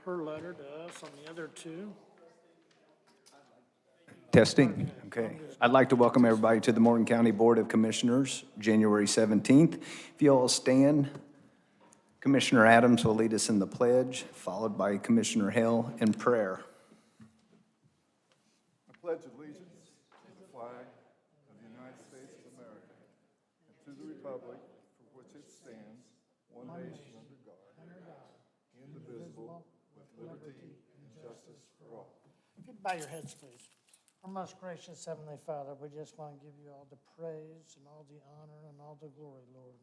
Her letter to us on the other two. Testing, okay. I'd like to welcome everybody to the Morgan County Board of Commissioners, January 17th. If you all stand, Commissioner Adams will lead us in the pledge, followed by Commissioner Hale in prayer. I pledge allegiance to the flag of the United States of America and to the republic for which it stands, one nation under God, indivisible, with liberty and justice for all. If you'd bow your heads, please. Our most gracious Heavenly Father, we just want to give you all the praise and all the honor and all the glory, Lord.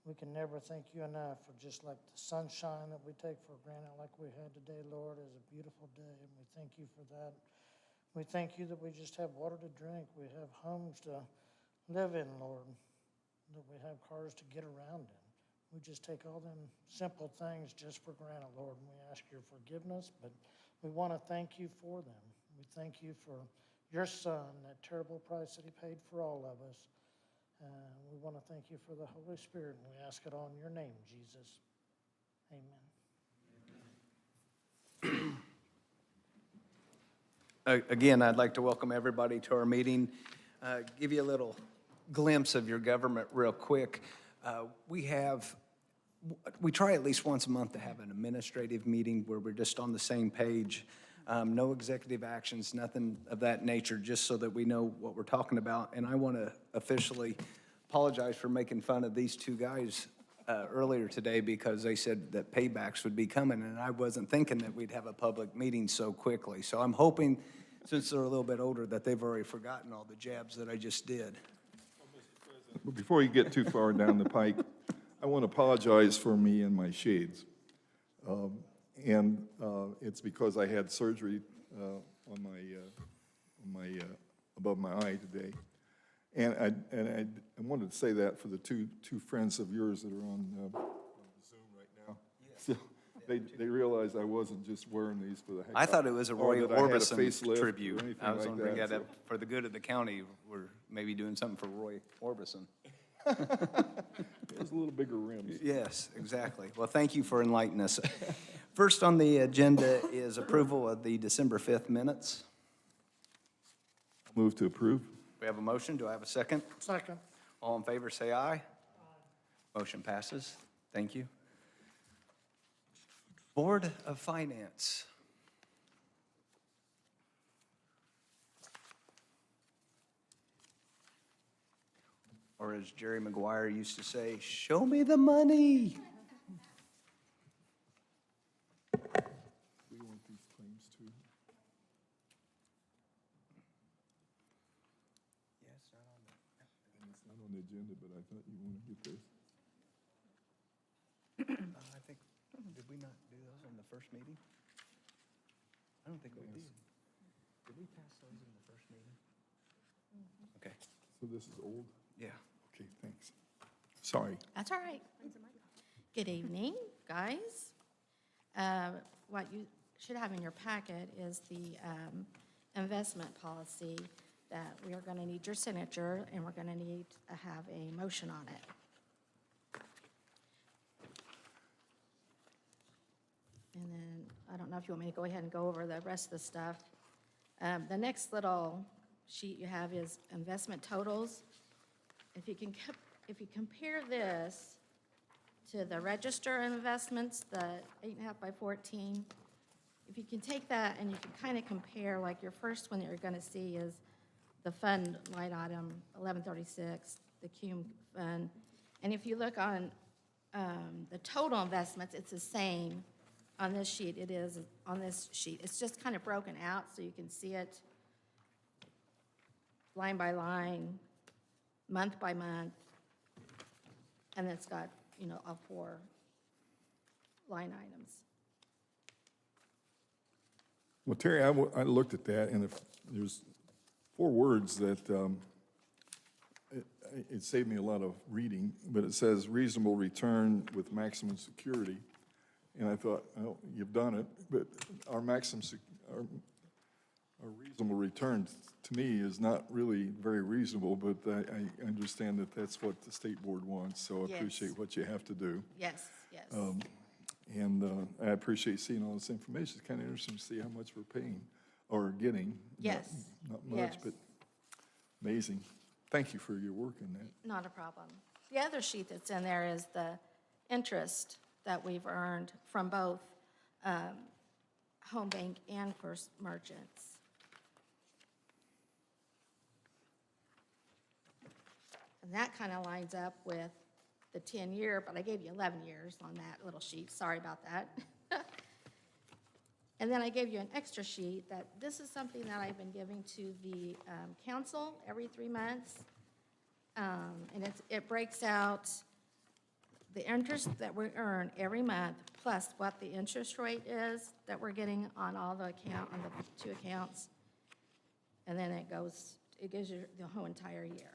We can never thank you enough for just like the sunshine that we take for granted like we had today, Lord, is a beautiful day, and we thank you for that. We thank you that we just have water to drink. We have homes to live in, Lord, that we have cars to get around in. We just take all them simple things just for granted, Lord, and we ask your forgiveness, but we want to thank you for them. We thank you for your Son, that terrible price that he paid for all of us. We want to thank you for the Holy Spirit, and we ask it all in your name, Jesus. Amen. Again, I'd like to welcome everybody to our meeting. Give you a little glimpse of your government real quick. We try at least once a month to have an administrative meeting where we're just on the same page. No executive actions, nothing of that nature, just so that we know what we're talking about. And I want to officially apologize for making fun of these two guys earlier today because they said that paybacks would be coming, and I wasn't thinking that we'd have a public meeting so quickly. So I'm hoping, since they're a little bit older, that they've already forgotten all the jabs that I just did. But before you get too far down the pike, I want to apologize for me and my shades. It's because I had surgery on my above my eye today, and I wanted to say that for the two friends of yours that are on Zoom right now. So they realized I wasn't just wearing these for the heck. I thought it was a Roy Orbison tribute. I was like wondering that, that for the good of the county, we're maybe doing something for Roy Orbison. It was a little bigger rims. Yes, exactly. Well, thank you for enlightening us. First on the agenda is approval of the December 5th minutes. Move to approve. We have a motion. Do I have a second? Second. All in favor, say aye. Motion passes. Thank you. Board of Finance. Or as Jerry Maguire used to say, show me the money. We want these claims too. Yes, And it's not on the agenda, but I thought you wanted to get this. I think, did we not do those on the first meeting? I don't think we did. Did we pass those in the first meeting? Okay, So this is old? yeah. Okay, thanks. Sorry. That's all right. Good evening, guys. What you should have in your packet is the investment policy that we are going to need your signature, and we're going to need to have a motion on it. And then, I don't know if you want me to go ahead and go over the rest of the stuff. The next little sheet you have is investment totals. If you compare this to the register investments, the 8.5 by 14, if you can take that and you can kind of compare, like your first one that you're going to see is the fund line item 1136, the CUME fund. And if you look on the total investments, it's the same on this sheet. It is on this sheet. It's just kind of broken out so you can see it line by line, month by month. And it's got, all 4 line items. Well, Terry, I looked at that, and there's 4 words that, it saved me a lot of reading, but it says reasonable return with maximum security. And I thought, well, you've done it, but our reasonable return to me is not really very reasonable, but I understand that that's what the state board wants, so I Yes. appreciate what you have to do. Yes, yes. And I appreciate seeing all this information. It's kind of interesting to see how much we're paying or getting. Yes. Not much, Yes. but amazing. Thank you for your work in that. Not a problem. The other sheet that's in there is the interest that we've earned from both Home Bank and First Merchants. And that kind of lines up with the 10-year, but I gave you 11 years on that little sheet. Sorry about that. And then I gave you an extra sheet that this is something that I've been giving to the council every 3 months. And it breaks out the interest that we earn every month, plus what the interest rate is that we're getting on all the on the 2 accounts. And then it gives you the whole entire year.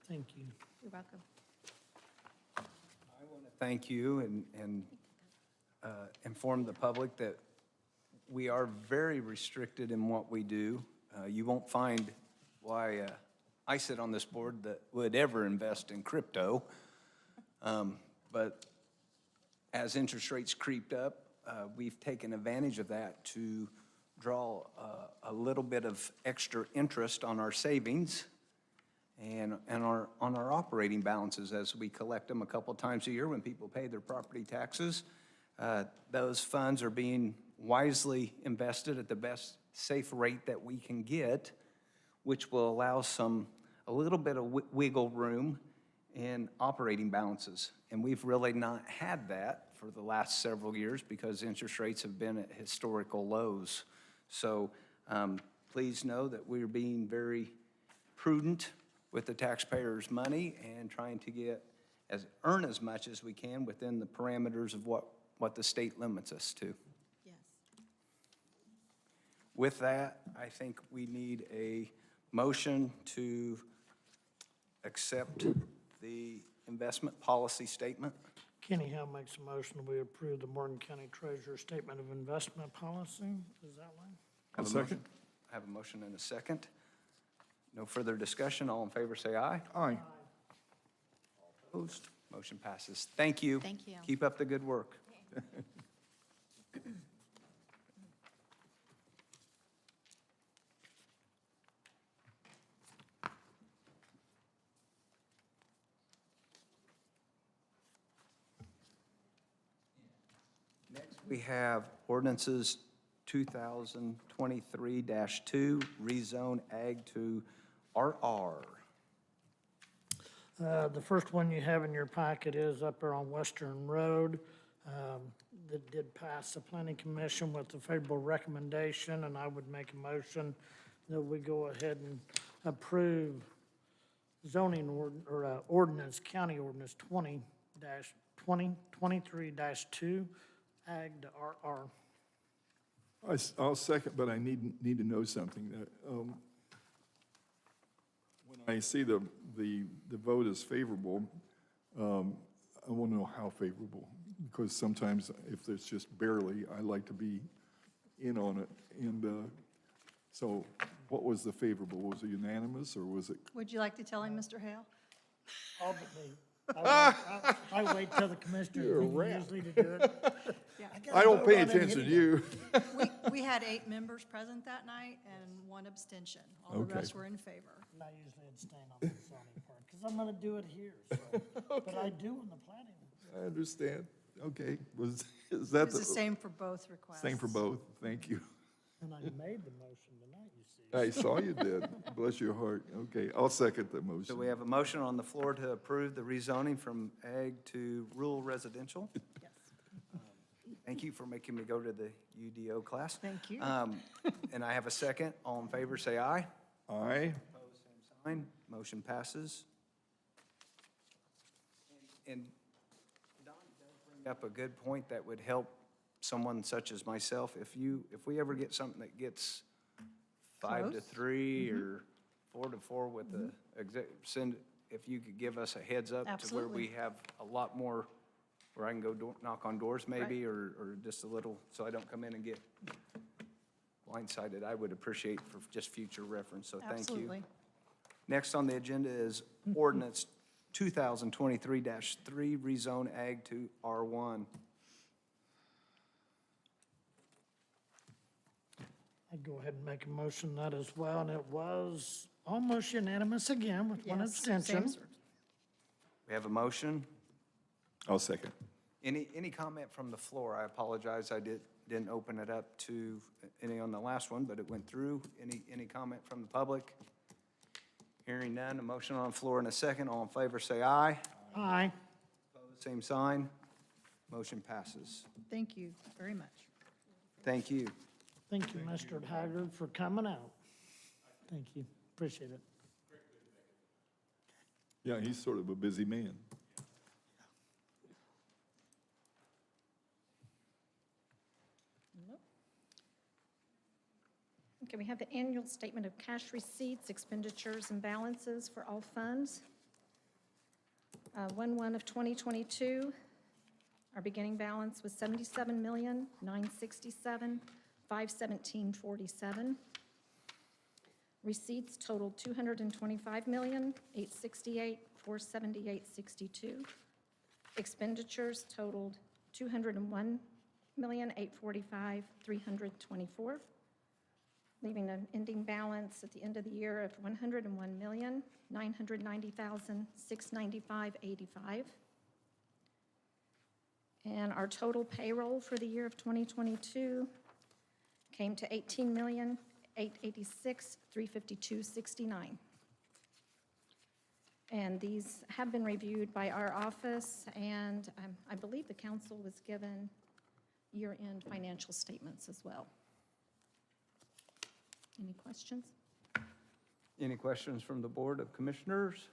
Thank you. You're welcome. Thank you, and inform the public that we are very restricted in what we do. You won't find why I sit on this board that would ever invest in crypto. But as interest rates creeped up, we've taken advantage of that to draw a little bit of extra interest on our savings and on our operating balances as we collect them a couple times a year when people pay their property taxes. Those funds are being wisely invested at the best safe rate that we can get, which will allow a little bit of wiggle room in operating balances. And we've really not had that for the last several years because interest rates have been at historical lows. So please know that we're being very prudent with the taxpayers' money and trying to earn as much as we can within the parameters of what the state limits us to. Yes. With that, I think we need a motion to accept the investment policy statement. Kenny Howe makes a motion that we approve the Morgan County Treasurer's Statement of Investment Policy. Is that right? Have a second. motion- Have a motion and a second. No further discussion. All in favor, say aye. Aye. Opposed? Motion passes. Thank you. Thank you. Keep up the good work. Next, we have ordinances 2023-2, rezone ag to RR. The first one you have in your packet is up there on Western Road. That did pass the planning commission with a favorable recommendation, and I would make a motion that we go ahead and approve zoning ordinance, county ordinance 20-23-2, ag to RR. I'll second, but I need to know something. When I see the vote is favorable, I want to know how favorable. because sometimes if there's just barely, I like to be in on it. And so what was the favorable? Was it unanimous, or was it? Would you like to tell him, Mr. Hale? All but me. I wait till the commissioners You're a meeting rat. usually to do it. I don't pay vote on it attention to anyway. you. We had 8 members present that night and 1 abstention. All the Okay. rest were in favor. And I usually abstain on the zoning part, because I'm gonna do it here, so. But I do on the planning. I understand. Okay, is that It's the same for both requests. Same for both, thank you. And I made the motion tonight, you see. I saw you did. Bless your heart. Okay, I'll second the motion. So we have a motion on the floor to approve the rezoning from ag to rural residential. Yes. Thank you for making me go to the UDO class. Thank you. And I have a second. All in favor, say aye. Aye. Opposed, same sign. Motion passes. And Don does bring up a good point that would help someone such as myself. If we ever get something that gets 5 to Close. 3 or 4 to 4 with the if you could give us a heads up to where Absolutely. we have a lot more, where I can go knock on doors maybe, or just a little, so I don't come in and get blindsided, I would appreciate for just future reference, so thank you. Absolutely. Next on the agenda is ordinance 2023-3, rezone ag to R1. I'd go ahead and make a motion that as well, and it was almost unanimous again with one Yes, same abstention. sir. We have a motion. I'll second. Any comment from the floor? I apologize, I didn't open it up to any on the last one, but it went through. Any comment from the public? Hearing none, a motion on the floor and a second. All in favor, say aye. Aye. Opposed, same sign. Motion passes. Thank you very much. Thank you. Thank you, Mr. Haggard, for coming out. Thank you, appreciate it. Yeah, he's sort of a busy man. Okay, we have the annual statement of cash receipts, expenditures, and balances for all funds. 1/1 of 2022, our beginning balance was $77,967,517.47. Receipts totaled $225,868,478.62. Expenditures totaled $201,845,324. Leaving an ending balance at the end of the year of $101,990,695.85. And our total payroll for the year of 2022 came to $18,886,352.69. And these have been reviewed by our office, and I believe the council was given year-end financial statements as well. Any questions? Any questions from the Board of Commissioners?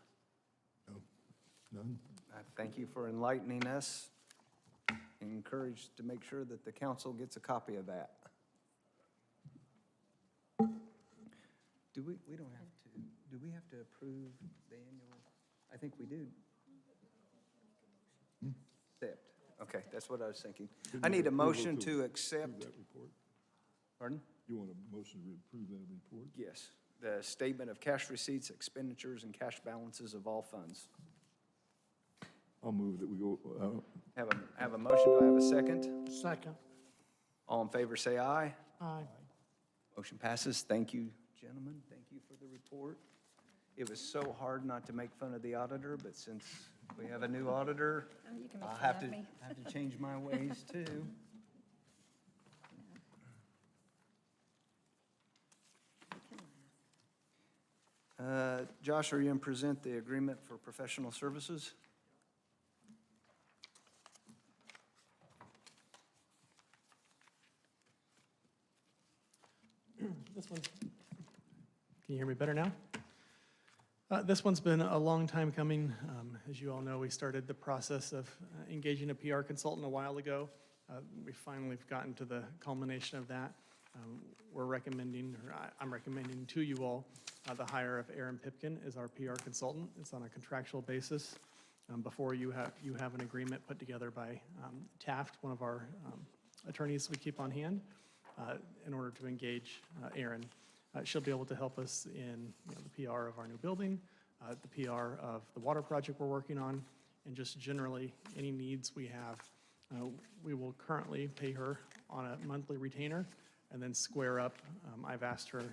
None? I thank you for enlightening us. Encouraged to make sure that the council gets a copy of that. Do we don't have to, do we have to approve the annual? I think we do. Accept. Okay, that's what I was thinking. I need a motion to accept, That report? pardon? You want a motion to approve that report? Yes, the statement of cash receipts, expenditures, and cash balances of all funds. I'll move that we go, Have a motion, do I have a second? Second. All in favor, say aye. Aye. Motion passes. Thank you, gentlemen. Thank you for the report. It was so hard not to make fun of the auditor, but since we have a new auditor, Oh, you can make I'll fun have of to, me. have to change my ways too. Josh, are you going to present the agreement for professional services? This one, can you hear me better now? This one's been a long time coming. As you all know, we started the process of engaging a PR consultant a while ago. We finally have gotten to the culmination of that. We're recommending, or I'm recommending to you all, the hire of Aaron Pipkin as our PR consultant. It's on a contractual basis. before you have an agreement put together by Taft, one of our attorneys we keep on hand, in order to engage Erin. She'll be able to help us in the PR of our new building, the PR of the water project we're working on, and just generally any needs we have. We will currently pay her on a monthly retainer and then square up. I've asked her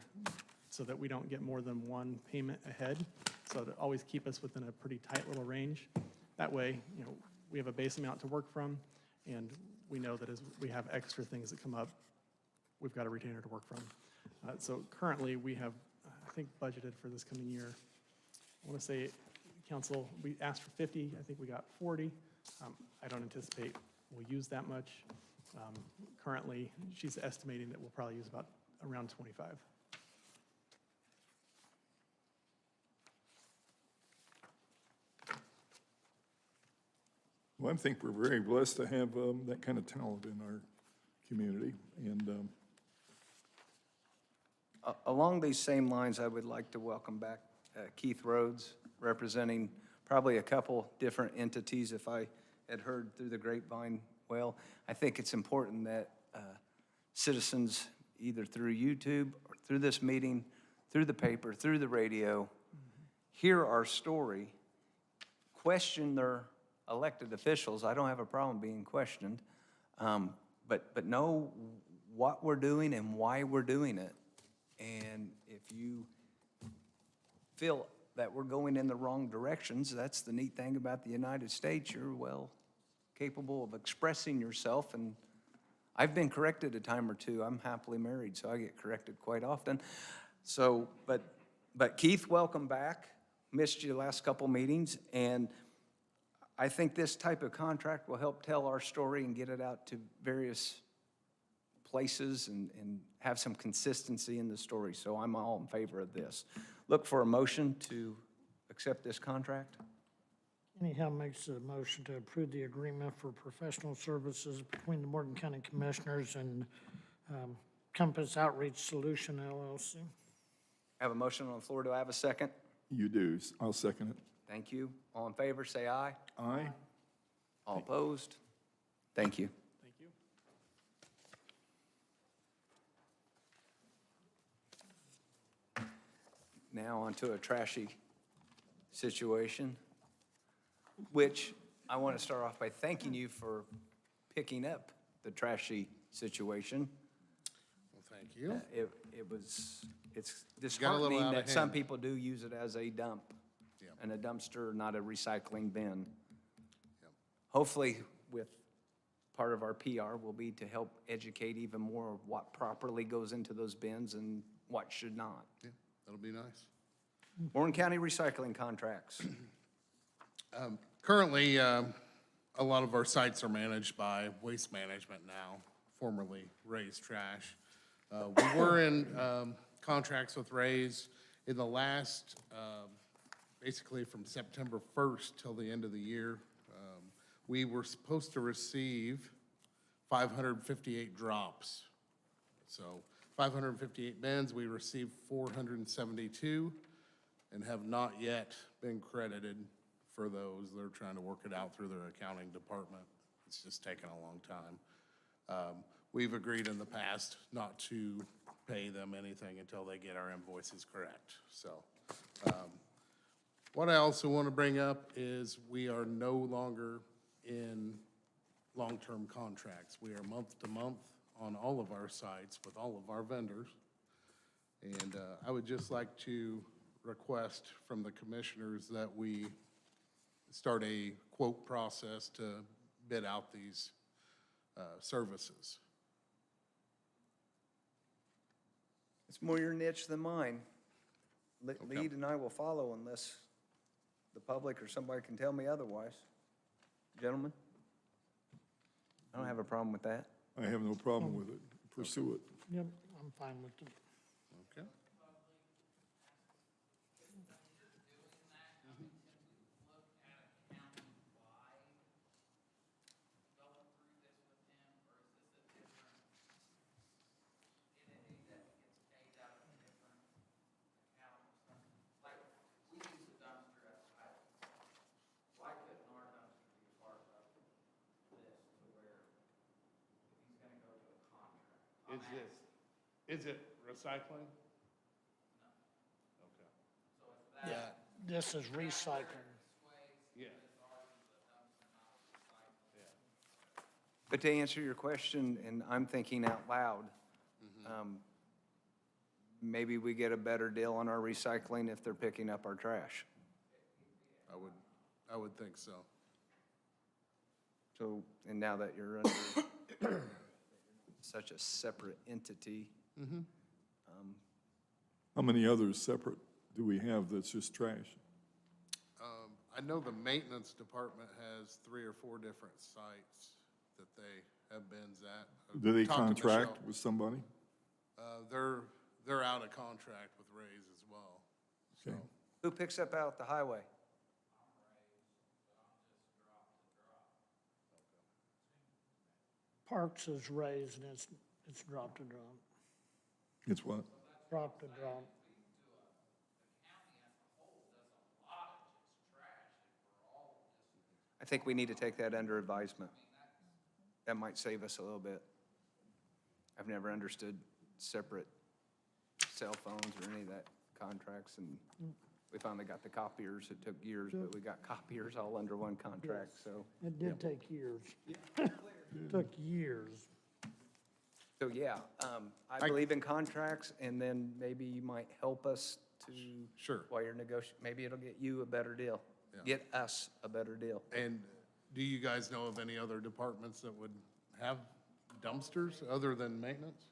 so that we don't get more than one payment ahead, so to always keep us within a pretty tight little range. That way, we have a base amount to work from, and we know that as we have extra things that come up, we've got a retainer to work from. So currently, we have, I think, budgeted for this coming year, I want to say, council, we asked for 50, I think we got 40. I don't anticipate we'll use that much. Currently, she's estimating that we'll probably use about around 25. Well, I think we're very blessed to have that kind of talent in our community, and Along these same lines, I would like to welcome back Keith Rhodes, representing probably a couple different entities, if I had heard through the grapevine well. I think it's important that citizens, either through YouTube, or through this meeting, through the paper, through the radio, hear our story, question their elected officials. I don't have a problem being questioned, but know what we're doing and why we're doing it. And if you feel that we're going in the wrong directions, that's the neat thing about the United States. You're well capable of expressing yourself, and I've been corrected a time or two. I'm happily married, so I get corrected quite often. So, but Keith, welcome back. Missed you the last couple meetings, and I think this type of contract will help tell our story and get it out to various places and have some consistency in the story. So I'm all in favor of this. Look for a motion to accept this contract. Anyhow, makes a motion to approve the agreement for professional services between the Morgan County Commissioners and Compass Outreach Solution LLC. I have a motion on the floor. Do I have a second? you do. I'll second it. Thank you. All in favor, say aye. Aye. All opposed? Thank you. Thank you. Now onto a trashy situation, which I want to start off by thanking you for picking up the trashy situation. Well, thank you. It's got a little disheartening out of that some hand. people do use it as a dump Yep. and a dumpster, not a recycling bin. Yep. Hopefully, with part of our PR will be to help educate even more of what properly goes into those bins and what should not. Yeah, that'll be nice. Warren County recycling contracts. Currently, a lot of our sites are managed by Waste Management now, formerly Ray's Trash. We were in contracts with Ray's in the last, basically from September 1st till the end of the year. We were supposed to receive 558 drops. So 558 bins, we received 472 and have not yet been credited for those. They're trying to work it out through their accounting department. It's just taken a long time. We've agreed in the past not to pay them anything until they get our invoices correct. So, what I also want to bring up is we are no longer in long-term contracts. We are month to month on all of our sites with all of our vendors. And I would just like to request from the commissioners that we start a quote process to bid out these services. It's more your niche than mine. Okay. Lead and I will follow unless the public or somebody can tell me otherwise. Gentlemen? I don't have a problem with that. I have no problem with it. Pursue it. Yep, I'm fine with it. Okay? Why couldn't Is it recycling? Okay. Yeah, this is recycling. Yeah. But to answer your question, and I'm thinking out loud, maybe we get a better deal on our recycling if they're picking up our trash. I would think so. So, and now that you're under such a separate entity, How many others separate do we have that's just trash? I know the maintenance department has 3 or 4 different sites that they have bins at. Do they Talked to contract Michelle. with somebody? They're out of contract with Ray's as well. So, Okay. who picks up out the highway? Parks is raised and it's drop to drop, It's what? drop to drop. I think we need to take that under advisement. That might save us a little bit. I've never understood separate cell phones or any of that contracts, and we finally got the copiers. It took years, but we got copiers all under one contract, so. It did take years. Took years. So, yeah, I believe in contracts, and then maybe you might help us to. Sure. While you're negotiating, maybe it'll get you a better deal. Yeah. Get us a better deal. and do you guys know of any other departments that would have dumpsters other than maintenance?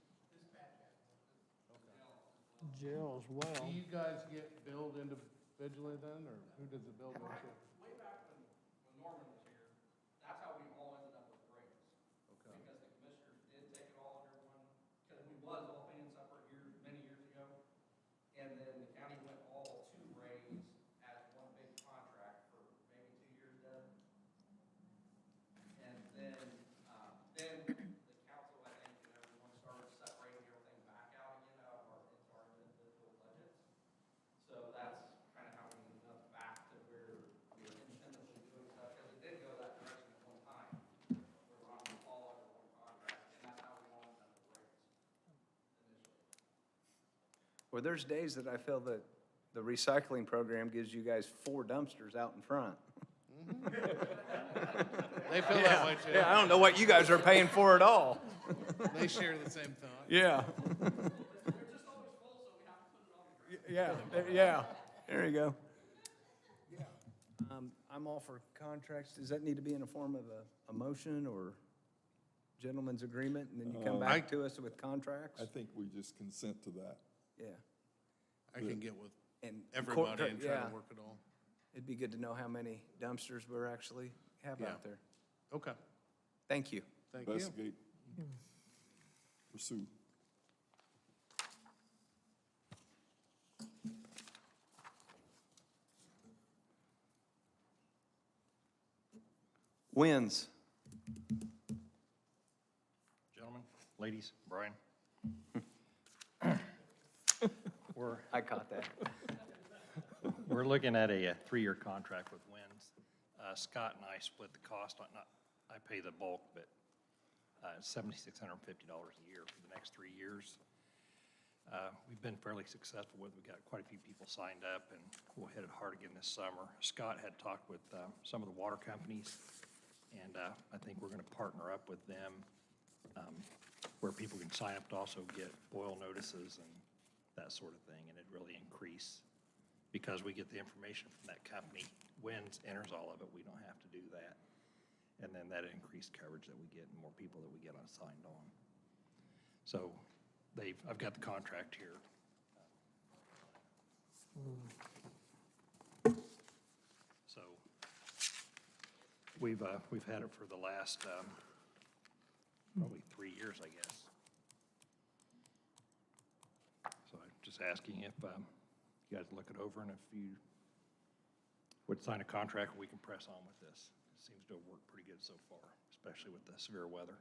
Jail as well. Do you guys get billed individually then, or who does it bill into? Way back when Norman was here, that's how we all ended up with Ray's. Okay. Because the commissioners did take it all under one, because we was all paying separate years, many years ago. And then the county went all to Ray's as one big contract for maybe 2 years then. And then the council, I think, and everyone started separating everything back out again out of into our individual budgets. So that's kind of how we ended up back to where we were independently doing stuff, because it did go that direction at one time. We were on all under one contract, and that's how we all ended up with rates initially. Well, there's days that I feel that the recycling program gives you guys 4 dumpsters out in front. They feel that way too. Yeah, I don't know what you guys are paying for at all. They share the same thought. Yeah. They're just always full, so we have to put it on the ground. Yeah, there you go. I'm all for contracts. Does that need to be in the form of a motion or gentleman's agreement, and then you come back to us with contracts? I think we just consent to that. Yeah. I can get with And everybody and try yeah, to work it all. it'd be good to know how many dumpsters we're actually have Yeah. out there. Okay, Thank you. thank you. Investigate, pursue. Wins. Gentlemen, ladies, Brian. I caught that. We're looking at a 3-year contract with Winds. Scott and I split the cost, I pay the bulk, but $7,650 a year for the next 3 years. We've been fairly successful with it. We got quite a few people signed up, and we'll hit it hard again this summer. Scott had talked with some of the water companies, and I think we're going to partner up with them where people can sign up to also get boil notices and that sort of thing, and it really increase because we get the information from that company. Winds enters all of it, we don't have to do that. And then that increased coverage that we get and more people that we get signed on. So I've got the contract here. So we've had it for the last probably 3 years, I guess. So I'm just asking if you guys look it over and if you would sign a contract, we can press on with this. It seems to have worked pretty good so far, especially with the severe weather.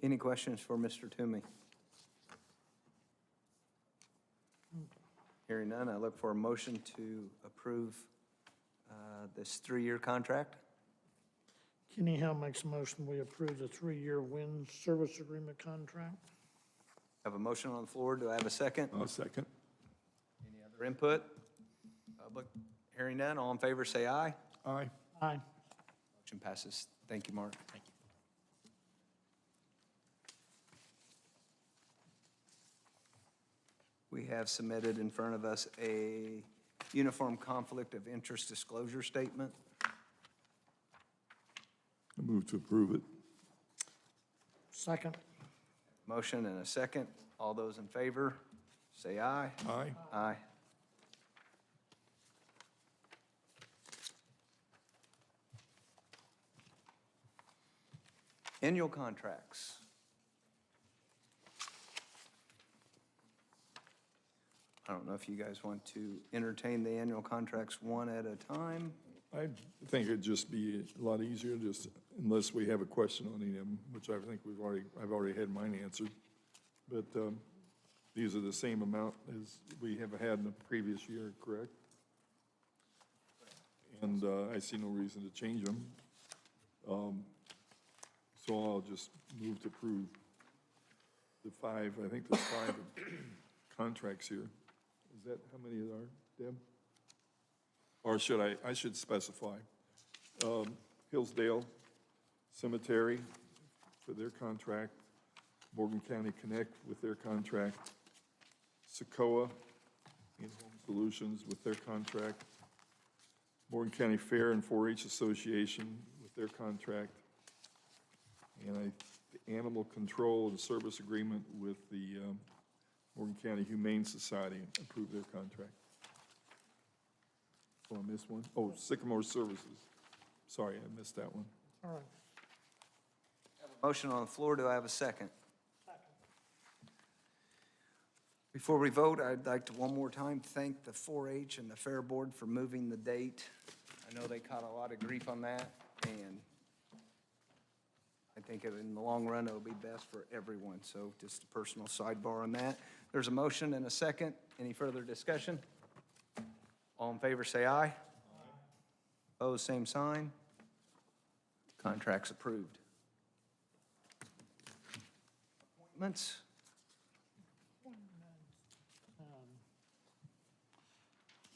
Any questions for Mr. Toomey? Hearing none, I look for a motion to approve this 3-year contract. Kenny Hill makes a motion, we approve the 3-year wind service agreement contract. Have a motion on the floor. Do I have a second? I'll second. Any other input? Public, hearing none. All in favor, say aye. Aye. Aye. Motion passes. Thank you, Mark. Thank you. We have submitted in front of us a uniform conflict of interest disclosure statement. I move to approve it. Second. Motion and a second. All those in favor, say aye. Aye. Aye. Annual contracts. I don't know if you guys want to entertain the annual contracts one at a time. I think it'd just be a lot easier, just unless we have a question on any of them, which I think I've already had mine answered. But these are the same amount as we have had in the previous year, correct? And I see no reason to change them. So I'll just move to approve the 5, I think there's 5 contracts here. Is that how many there are, Deb? Or should I should specify. Hillsdale Cemetery for their contract, Morgan County Connect with their contract, Socoa In-Home Solutions with their contract, Morgan County Fair and 4-H Association with their contract, and the Animal Control and Service Agreement with the Morgan County Humane Society approved their contract. Oh, I missed one. Oh, Sycamore Services. Sorry, I missed that one. All right. Motion on the floor. Do I have a second? Before we vote, I'd like to one more time thank the 4-H and the Fair Board for moving the date. I know they caught a lot of grief on that, and I think in the long run, it'll be best for everyone. So just a personal sidebar on that. There's a motion and a second. Any further discussion? All in favor, say aye. Aye. Opposed, same sign. Contract's approved. Appointments.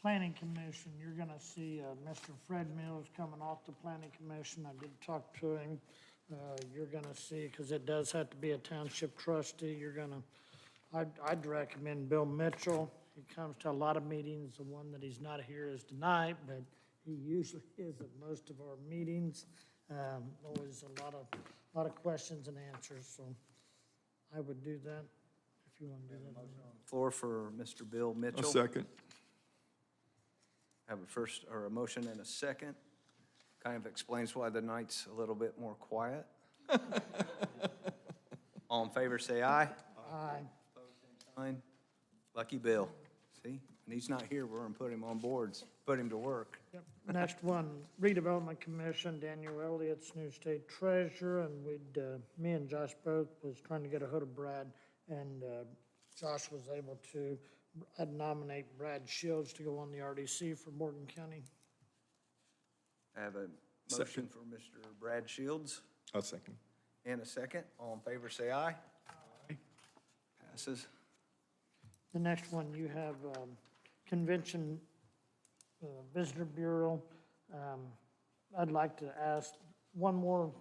Planning Commission, you're gonna see Mr. Fred Mills coming off the Planning Commission. I did talk to him. You're gonna see, because it does have to be a township trustee, I'd recommend Bill Mitchell. He comes to a lot of meetings. The one that he's not here is tonight, but he usually is at most of our meetings. Always a lot of questions and answers, so I would do that, if you want to do that. Floor for Mr. Bill A Mitchell. second. Have a first, or a motion and a second. Kind of explains why the night's a little bit more quiet. All in favor, say aye. Aye. Sign. Lucky Bill. See, and he's not here, we're gonna put him on boards, put him to work. Yep. Next one, Redevelopment Commission, Daniel Elliott's new state treasurer, and me and Josh both was trying to get a hold of Brad, and Josh was able to nominate Brad Shields to go on the RDC for Morgan County. I have a motion for Mr. Brad Shields A second. and a second. All in favor, say aye. Aye. Passes. The next one, you have Convention Visitor Bureau. I'd like to ask one more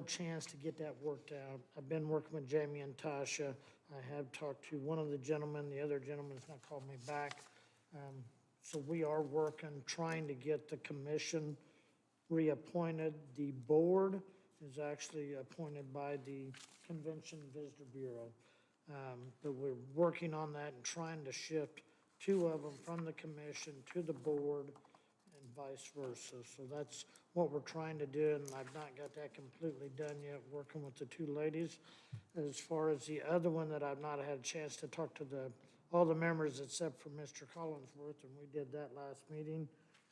chance to get that worked out. I've been working with Jamie and Tasha. I have talked to one of the gentlemen, the other gentleman's not called me back. So we are working, trying to get the commission reappointed. The board is actually appointed by the Convention Visitor Bureau. But we're working on that and trying to shift 2 of them from the commission to the board and vice versa. So that's what we're trying to do, and I've not got that completely done yet, working with the 2 ladies. As far as the other one that I've not had a chance to talk to all the members except for Mr. Collinsworth, and we did that last meeting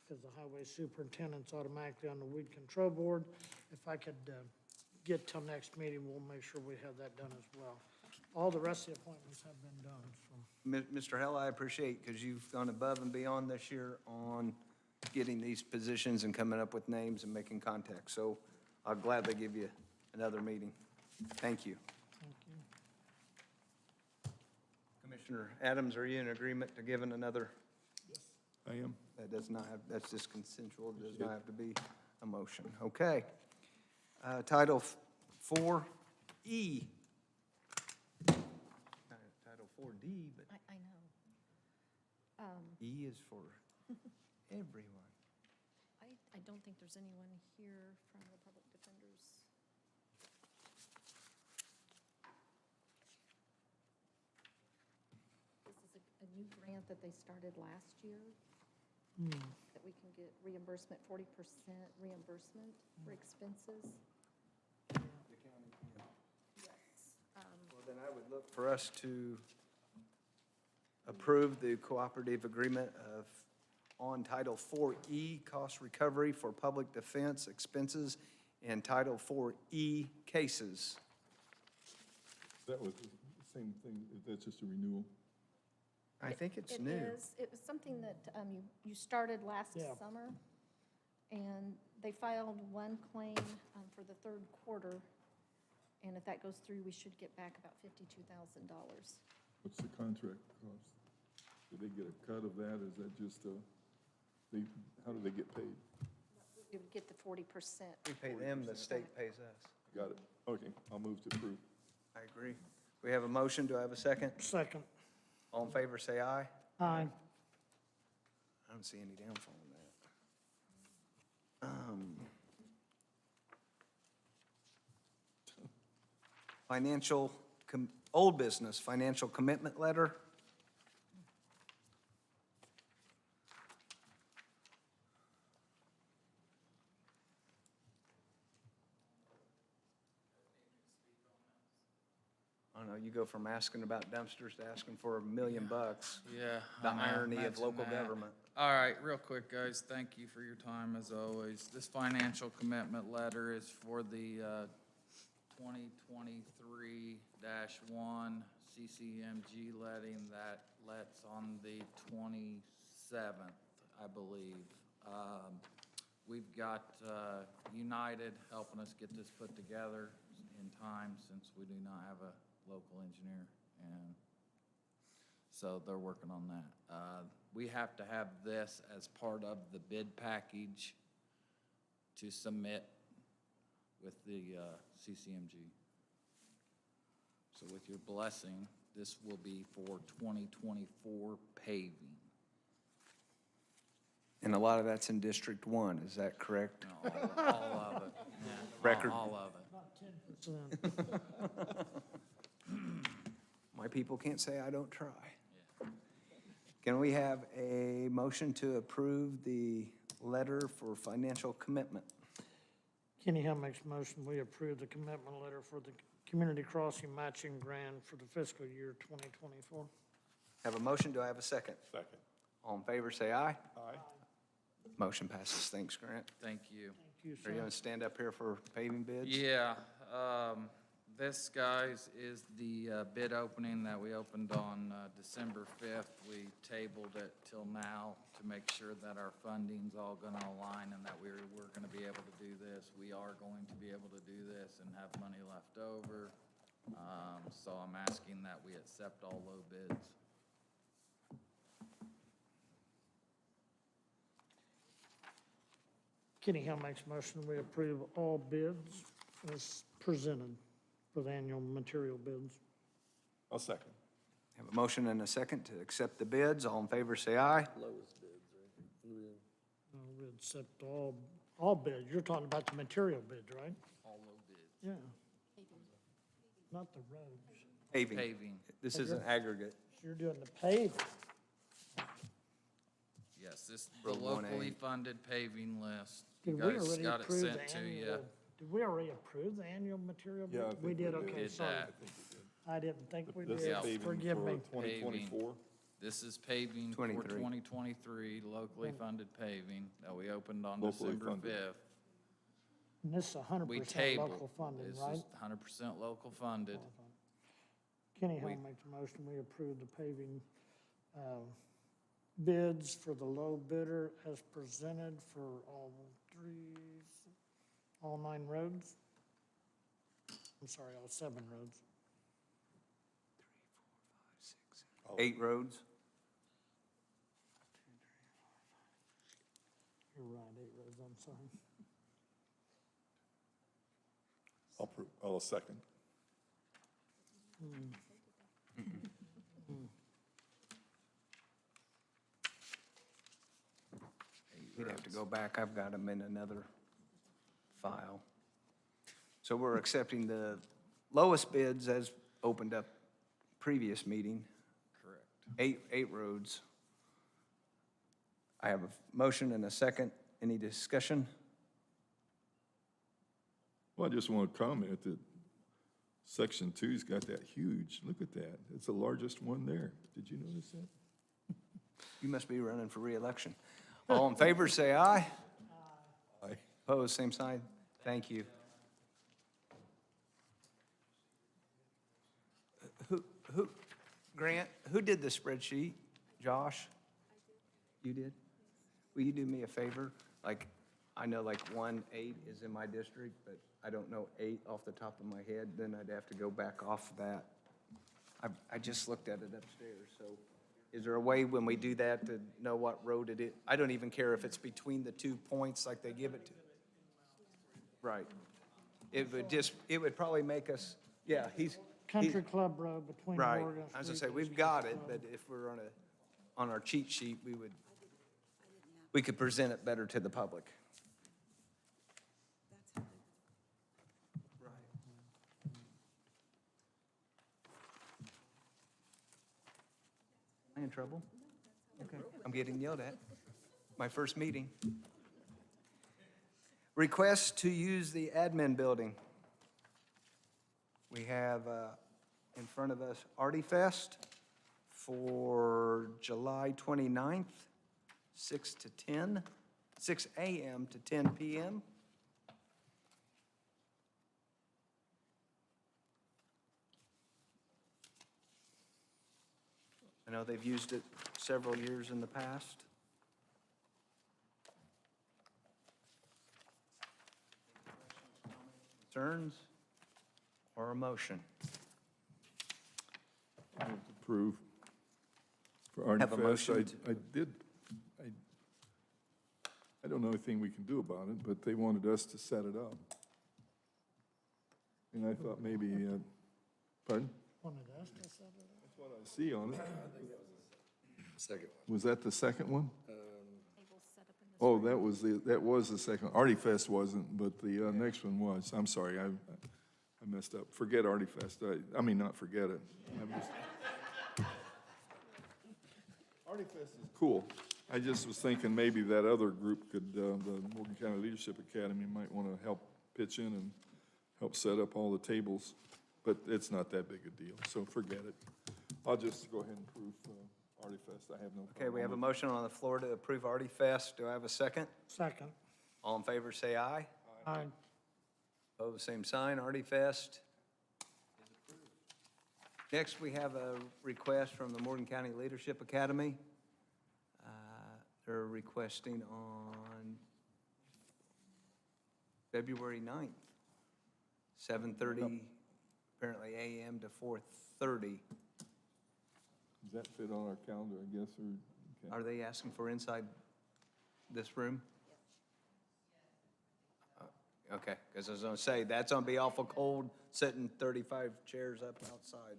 because the highway superintendent's automatically on the weed control board. If I could get till next meeting, we'll make sure we have that done as well. All the rest of the appointments have been done, so. Mr. Hell, I appreciate, because you've gone above and beyond this year on getting these positions and coming up with names and making contacts. So I'll gladly give you another meeting. Thank you. Thank you. Commissioner Adams, are you in agreement to giving another? I am. That does not have, that's just consensual, it does not have to be a motion. Okay. Title 4E. Title 4D, but I know. E is for everyone. I don't think there's anyone here from the public defenders. This is a new grant that they started last year, that we can get reimbursement, 40% reimbursement for expenses. Yes. Well, then I would look for us to approve the cooperative agreement on Title 4E, cost recovery for public defense expenses, and Title 4E cases. That was the same thing, that's just a renewal. I think it's It new. is. It was something that you started last Yeah. summer, and they filed one claim for the third quarter, and if that goes through, we should get back about $52,000. What's the contract cost? Do they get a cut of that, or is that just, how do they get paid? You would get the 40%. We pay them, the state pays us. Got it. Okay, I'll move to approve. I agree. We have a motion. Do I have a second? Second. All in favor, say aye. Aye. I don't see any downfall in that. Old business, financial commitment letter. I don't know, you go from asking about dumpsters to asking for $1 million. Yeah. The I know, irony of imagine local that. government. All right, real quick, guys, thank you for your time as always. This financial commitment letter is for the 2023-1 CCMG letting that lets on the 27th, I believe. We've got United helping us get this put together in time since we do not have a local engineer, and so they're working on that. We have to have this as part of the bid package to submit with the CCMG. So with your blessing, this will be for 2024 paving. And a lot of that's in District 1, is that correct? All of it. Yeah, Record. All of it. About 10%. My people can't say I don't try. Can we have a motion to approve the letter for financial commitment? Kenny Hill makes a motion, we approve the commitment letter for the Community Crossing Matching Grant for the fiscal year 2024. Have a motion, do I have a second? Second. All in favor, say aye. Aye. Motion passes, thanks, Grant. Thank you. Thank you, Are you sir. gonna stand up here for paving bids? Yeah, this, guys, is the bid opening that we opened on December 5th. We tabled it till now to make sure that our funding's all gonna align and that we're gonna be able to do this. We are going to be able to do this and have money left over. So I'm asking that we accept all low bids. Kenny Hill makes a motion, we approve all bids as presented for the annual material bids. I'll second. Have a motion and a second to accept the bids. All in favor, say aye. No, we accept all bids. You're talking about the material bids, right? All low bids. Yeah. Not the roads. Paving. Paving, This is an aggregate. You're doing the paving. yes, this is the Road 1A. locally funded paving list. You Did we guys already got it approve sent the to you. annual? Did we already approve the annual material Yeah, I bid? think We we did, did. okay, Did sorry. that. I didn't think we This did. is paving Forgive for me. 2024. This is paving for 23. 2023, locally funded paving that we opened on Locally December funded. 5th. And this is We 100% tabled. local funding, This right? is 100% local funded. Kenny Hill we- makes a motion, we approve the paving bids for the low bidder as presented for all 9 roads. I'm sorry, all 7 roads. 8 roads? You're right, 8 roads, I'm sorry. I'll second. We'd have to go back. I've got them in another file. So we're accepting the lowest bids as opened up previous meeting. Correct. 8 roads. I have a motion and a second. Any discussion? Well, I just want to comment that Section 2's got that huge, look at that. It's the largest one there. Did you notice that? You must be running for reelection. All in favor, say aye. Aye. Opposed, same sign. Thank you. Grant, who did the spreadsheet? Josh? You did? Will you do me a favor? Like, I know like 1-8 is in my district, but I don't know 8 off the top of my head, then I'd have to go back off that. I just looked at it upstairs, so is there a way when we do that to know what road it is? I don't even care if it's between the 2 points like they give it to. Right. It would probably make us, yeah, Country Club Road between right. Morgan I was gonna Street say, we've and got Country it, Club. but if we're on our cheat sheet, we could present it better to the public. Am I in trouble? Okay, I'm getting yelled at. My first meeting. Request to use the admin building. We have in front of us Artie Fest for July 29th, 6 a.m. to 10 p.m. I know they've used it several years in the past. Concerns or a motion? Approve. For Artie Have a Fest, motion I don't know anything we can do about it, but they wanted us to set it up. And I thought maybe, pardon? Wanted us to set it up? That's what I see on it. Second one. Was that the second one? Oh, that was the second. Artie Fest wasn't, but the next one was. I'm sorry, I messed up. Forget Artie Fest. I mean, not forget it. Artie Fest is cool. I just was thinking maybe that other group could, the Morgan County Leadership Academy might want to help pitch in and help set up all the tables, but it's not that big a deal, so forget it. I'll just go ahead and approve Artie Fest. I have no problem. Okay, we have a with it. motion on the floor to approve Artie Fest. Do I have a second? Second. All in favor, say aye. Aye. Opposed, same sign. Artie Fest is approved. Next, we have a request from the Morgan County Leadership Academy. They're requesting on February 9th, 7:30, apparently a.m. to 4:30. Does that fit on our calendar, I guess, or? Okay. Are they asking for inside this room? Okay, because I was gonna say, that's gonna be awful cold, sitting 35 chairs up outside.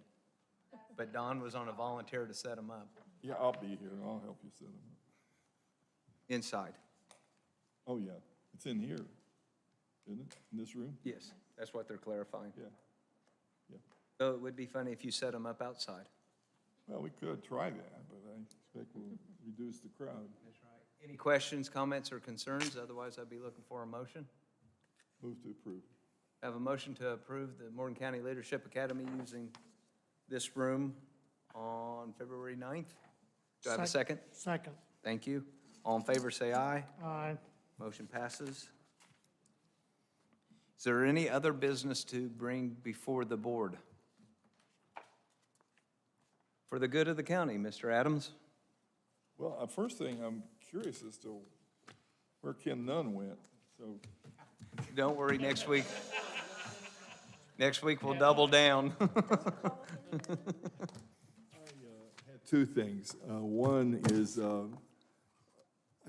But Don was on a volunteer to set them up Yeah, I'll be here. I'll help you set them up. inside. Oh, yeah. It's in here, isn't it? In this room? Yes, that's what they're clarifying. Yeah. Yeah. So it would be funny if you set them up outside. Well, we could try that, but I expect we'll reduce the crowd. That's right. Any questions, comments, or concerns? Otherwise, I'd be looking for a motion. Move to approve. I have a motion to approve the Morgan County Leadership Academy using this room on February 9th. Do I have a second? Second. Thank you. All in favor, say aye. Aye. Motion passes. Is there any other business to bring before the board? For the good of the county, Mr. Adams? Well, first thing, I'm curious as to where Ken Nunn went, so. Don't worry, next week we'll double down. Had two things. One is, I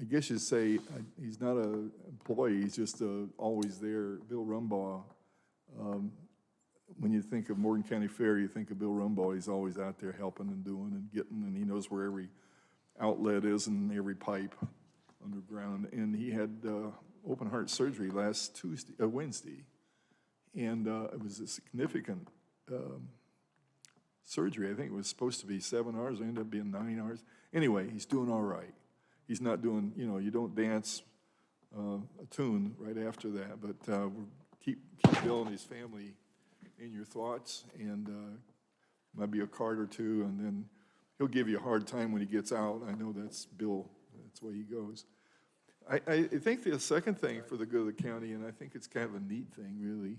guess you'd say, he's not an employee, he's just always there. Bill Rumbaugh, when you think of Morgan County Fair, you think of Bill Rumbaugh, he's always out there helping and doing and getting, and he knows where every outlet is and every pipe underground. And he had open heart surgery last Wednesday, and it was a significant surgery. I think it was supposed to be 7 hours, it ended up being 9 hours. Anyway, he's doing all right. He's not doing, you don't dance a tune right after that, but we'll keep Bill and his family in your thoughts, and might be a card or two, and then he'll give you a hard time when he gets out. I know that's Bill, that's the way he goes. I think the second thing for the good of the county, and I think it's kind of a neat thing, really,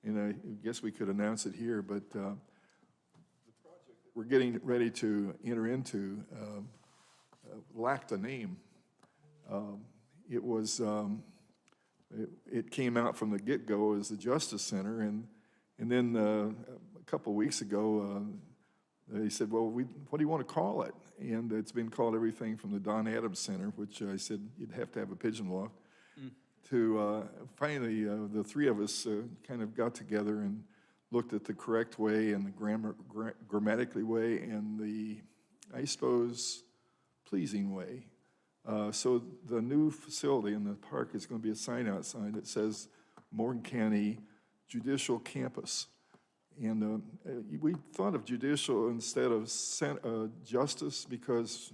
and I guess we could announce it here, but the project that we're getting ready to enter into lacked a name. It came out from the get-go as the Justice Center, and then a couple of weeks ago, they said, well, what do you want to call it? And it's been called everything from the Don Adams Center, which I said you'd have to have a pigeon loft, to finally the three of us kind of got together and looked at the correct way and the grammatically way and the, I suppose, pleasing way. So the new facility in the park is going to be a sign outside that says Morgan County Judicial Campus. And we thought of judicial instead of justice, because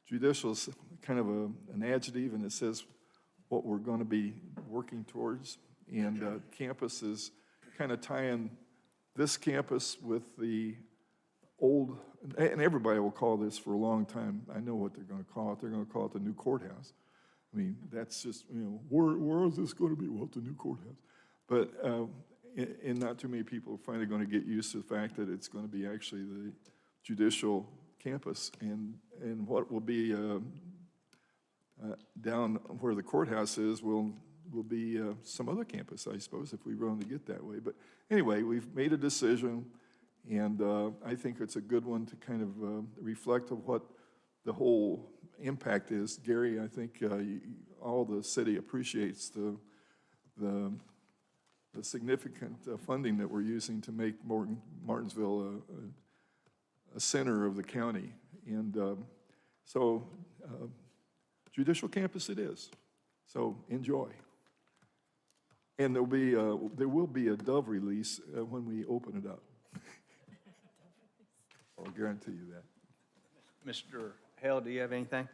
judicial is kind of an adjective, and it says what we're going to be working towards. And campus is kind of tying this campus with the old, and everybody will call this for a long time. I know what they're going to call it. They're going to call it the new courthouse. I mean, that's just, where is this going to be? Well, it's a new courthouse. But and not too many people are finally going to get used to the fact that it's going to be actually the judicial campus. And what will be down where the courthouse is will be some other campus, I suppose, if we run to get that way. But anyway, we've made a decision, and I think it's a good one to kind of reflect on what the whole impact is. Gary, I think all the city appreciates the significant funding that we're using to make Martinsville a center of the county. And so judicial campus it is. So enjoy. And there will be a Dove release when we open it up. I'll guarantee you that. Mr. Hale, do you have anything?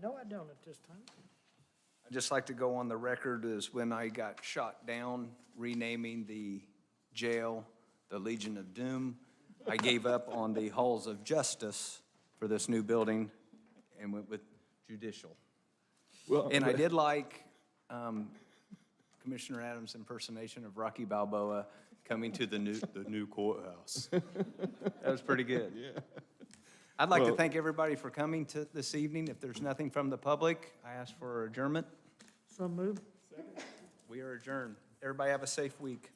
No, I don't at this time. I'd just like to go on the record as when I got shot down renaming the jail the Legion of Doom, I gave up on the halls of justice for this new building and went with judicial. Well, And I did like Commissioner Adams' impersonation of Rocky Balboa coming to the new courthouse. That was pretty good. Yeah. I'd like to thank everybody for coming to this evening. If there's nothing from the public, I ask for adjournment. So moved. We are adjourned. Everybody have a safe week.